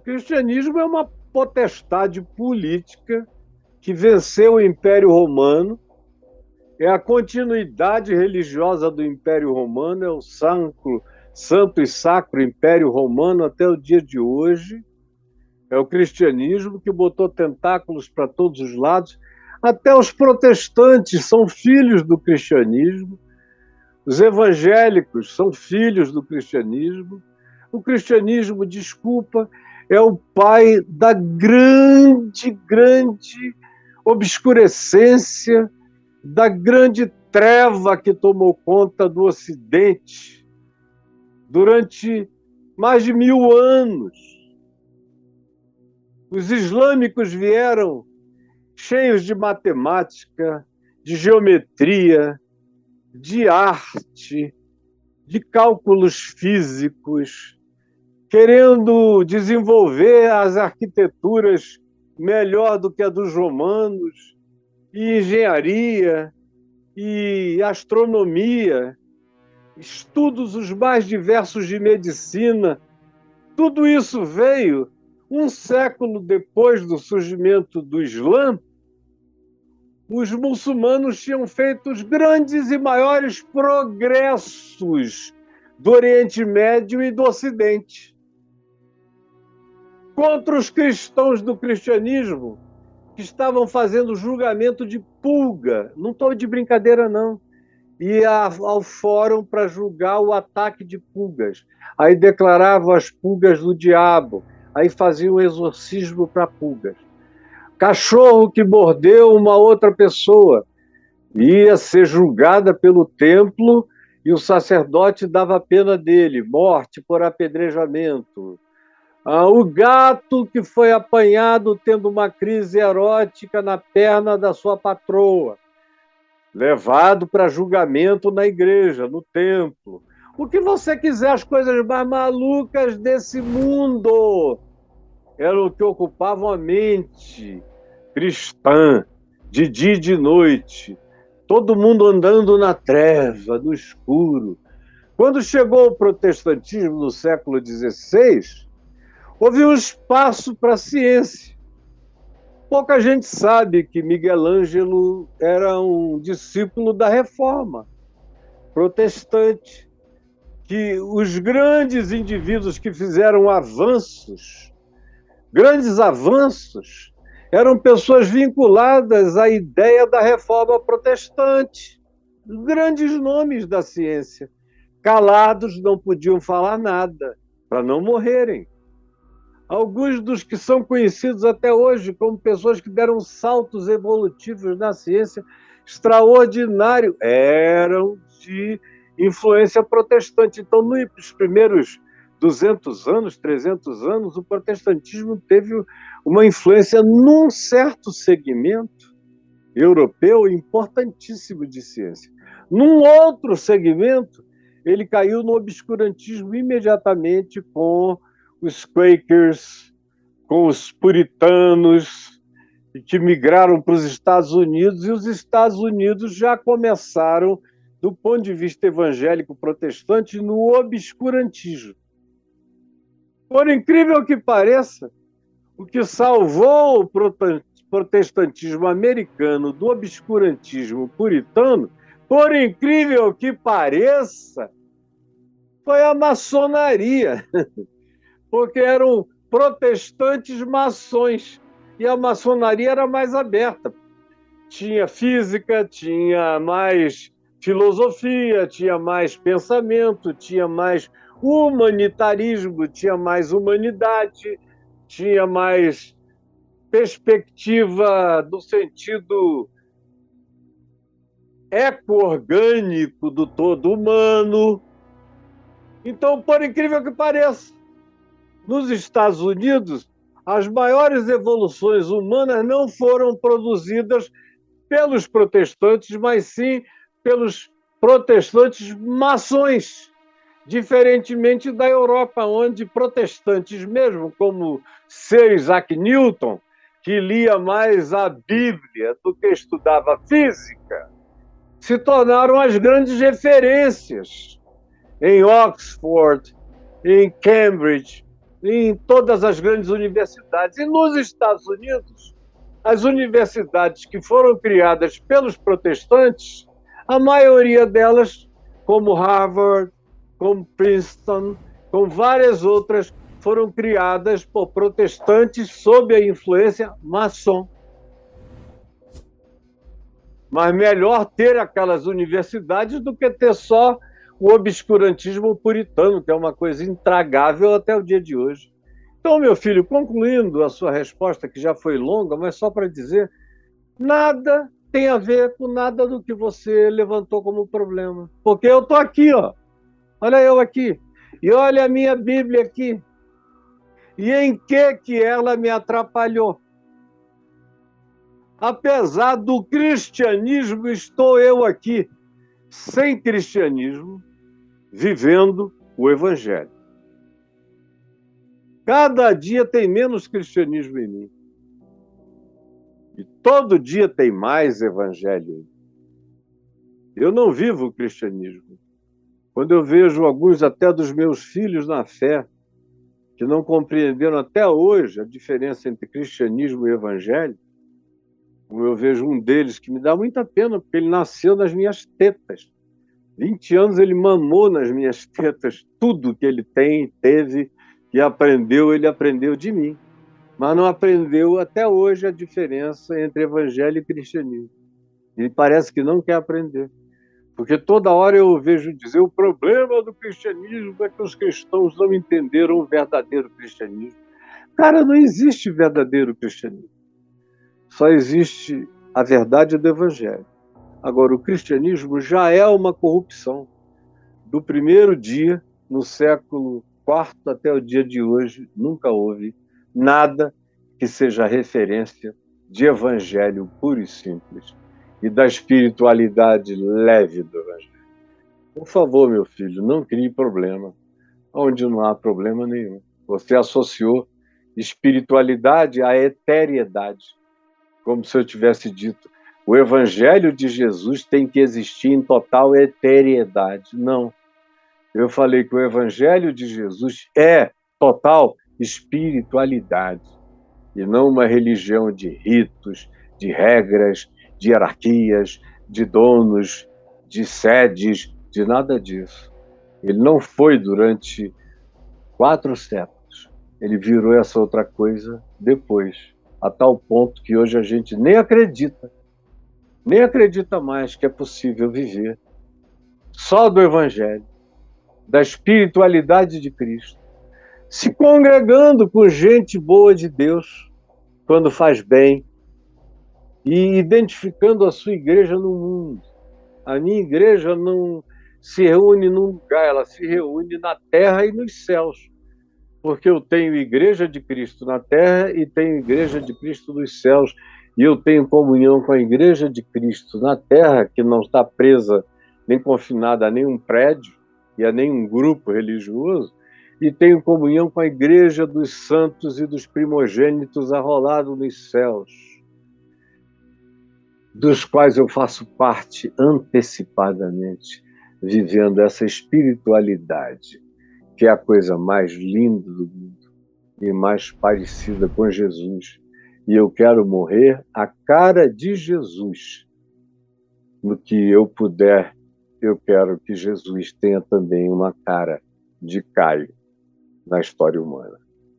cristianismo é uma potestade política que venceu o Império Romano, é a continuidade religiosa do Império Romano, é o santo e sacro Império Romano até o dia de hoje. É o cristianismo que botou tentáculos para todos os lados. Até os protestantes são filhos do cristianismo, os evangélicos são filhos do cristianismo. O cristianismo, desculpa, é o pai da grande obscurecência, da grande treva que tomou conta do Ocidente durante mais de 1000 anos. Os islâmicos vieram cheios de matemática, de geometria, de arte, de cálculos físicos, querendo desenvolver as arquiteturas melhor do que a dos romanos, e engenharia, e astronomia, estudos os mais diversos de medicina. Tudo isso veio um século depois do surgimento do Islã. Os muçulmanos tinham feito os grandes e maiores progressos do Oriente Médio e do Ocidente. Contra os cristãos do cristianismo, que estavam fazendo julgamento de pulga, não estou de brincadeira, não, ia ao fórum para julgar o ataque de pulgas. Aí declaravam as pulgas do diabo, aí faziam um exorcismo para pulgas. Cachorro que mordeu uma outra pessoa ia ser julgada pelo templo e o sacerdote dava a pena dele, morte por apedrejamento. O gato que foi apanhado tendo uma crise erótica na perna da sua patroa, levado para julgamento na igreja, no templo. O que você quiser, as coisas mais malucas desse mundo era o que ocupavam a mente cristã, de dia e de noite, todo mundo andando na treva, no escuro. Quando chegou o protestantismo no século XVI, houve um espaço para a ciência. Pouca gente sabe que Miguel Ângelo era um discípulo da Reforma protestante, que os grandes indivíduos que fizeram grandes avanços, eram pessoas vinculadas à ideia da Reforma protestante, grandes nomes da ciência. Calados, não podiam falar nada, para não morrerem. Alguns dos que são conhecidos até hoje como pessoas que deram saltos evolutivos na ciência extraordinário, eram de influência protestante. Então, nos primeiros 200 anos, 300 anos, o protestantismo teve uma influência num certo segmento europeu importantíssimo de ciência. Num outro segmento, ele caiu no obscurantismo imediatamente com os Quakers, com os puritanos, que migraram para os Estados Unidos, e os Estados Unidos já começaram, do ponto de vista evangélico protestante, no obscurantismo. Por incrível que pareça, o que salvou o protestantismo americano do obscurantismo puritano, por incrível que pareça, foi a maçonaria, porque eram protestantes maçons, e a maçonaria era mais aberta. Tinha física, tinha mais filosofia, tinha mais pensamento, tinha mais humanitarismo, tinha mais humanidade, tinha mais perspectiva do sentido eco-orgânico do todo humano. Então, por incrível que pareça, nos Estados Unidos, as maiores evoluções humanas não foram produzidas pelos protestantes, mas sim pelos protestantes maçons, diferentemente da Europa, onde protestantes mesmo, como Sir Isaac Newton, que lia mais a Bíblia do que estudava física, se tornaram as grandes referências em Oxford, em Cambridge, em todas as grandes universidades. E nos Estados Unidos, as universidades que foram criadas pelos protestantes, a maioria delas, como Harvard, como Princeton, com várias outras, foram criadas por protestantes sob a influência maçom. Mas melhor ter aquelas universidades do que ter só o obscurantismo puritano, que é uma coisa intragável até o dia de hoje. Então, meu filho, concluindo a sua resposta, que já foi longa, mas só para dizer, nada tem a ver com nada do que você levantou como problema. Porque eu estou aqui, ó. Olha eu aqui. E olha a minha Bíblia aqui. E em que ela me atrapalhou? Apesar do cristianismo, estou eu aqui, sem cristianismo, vivendo o evangelho. Cada dia tem menos cristianismo em mim. E todo dia tem mais evangelho. Eu não vivo o cristianismo. Quando eu vejo alguns até dos meus filhos na fé, que não compreenderam até hoje a diferença entre cristianismo e evangelho, como eu vejo um deles que me dá muita pena, porque ele nasceu nas minhas tetas. 20 anos ele mamou nas minhas tetas. Tudo que ele tem, teve e aprendeu, ele aprendeu de mim. Mas não aprendeu até hoje a diferença entre evangelho e cristianismo. Ele parece que não quer aprender. Porque toda hora eu vejo dizer o problema do cristianismo é que os cristãos não entenderam o verdadeiro cristianismo. Cara, não existe verdadeiro cristianismo. Só existe a verdade do evangelho. Agora, o cristianismo já é uma corrupção. Do primeiro dia, no século IV até o dia de hoje, nunca houve nada que seja referência de evangelho puro e simples e da espiritualidade leve do evangelho. Por favor, meu filho, não crie problema onde não há problema nenhum. Você associou espiritualidade à eteriedade, como se eu tivesse dito, o evangelho de Jesus tem que existir em total eteriedade. Não. Eu falei que o evangelho de Jesus é total espiritualidade e não uma religião de ritos, de regras, de hierarquias, de donos, de sedes, de nada disso. Ele não foi durante 4 séculos. Ele virou essa outra coisa depois, a tal ponto que hoje a gente nem acredita mais que é possível viver só do evangelho, da espiritualidade de Cristo, se congregando com gente boa de Deus, quando faz bem, e identificando a sua igreja no mundo. A minha igreja não se reúne num lugar, ela se reúne na terra e nos céus, porque eu tenho igreja de Cristo na terra e tenho igreja de Cristo nos céus, e eu tenho comunhão com a igreja de Cristo na terra, que não está presa nem confinada a nenhum prédio e a nenhum grupo religioso, e tenho comunhão com a igreja dos santos e dos primogênitos arrolado nos céus, dos quais eu faço parte antecipadamente, vivendo essa espiritualidade, que é a coisa mais linda do mundo e mais parecida com Jesus. E eu quero morrer a cara de Jesus. No que eu puder, eu quero que Jesus tenha também uma cara de Caio na história humana.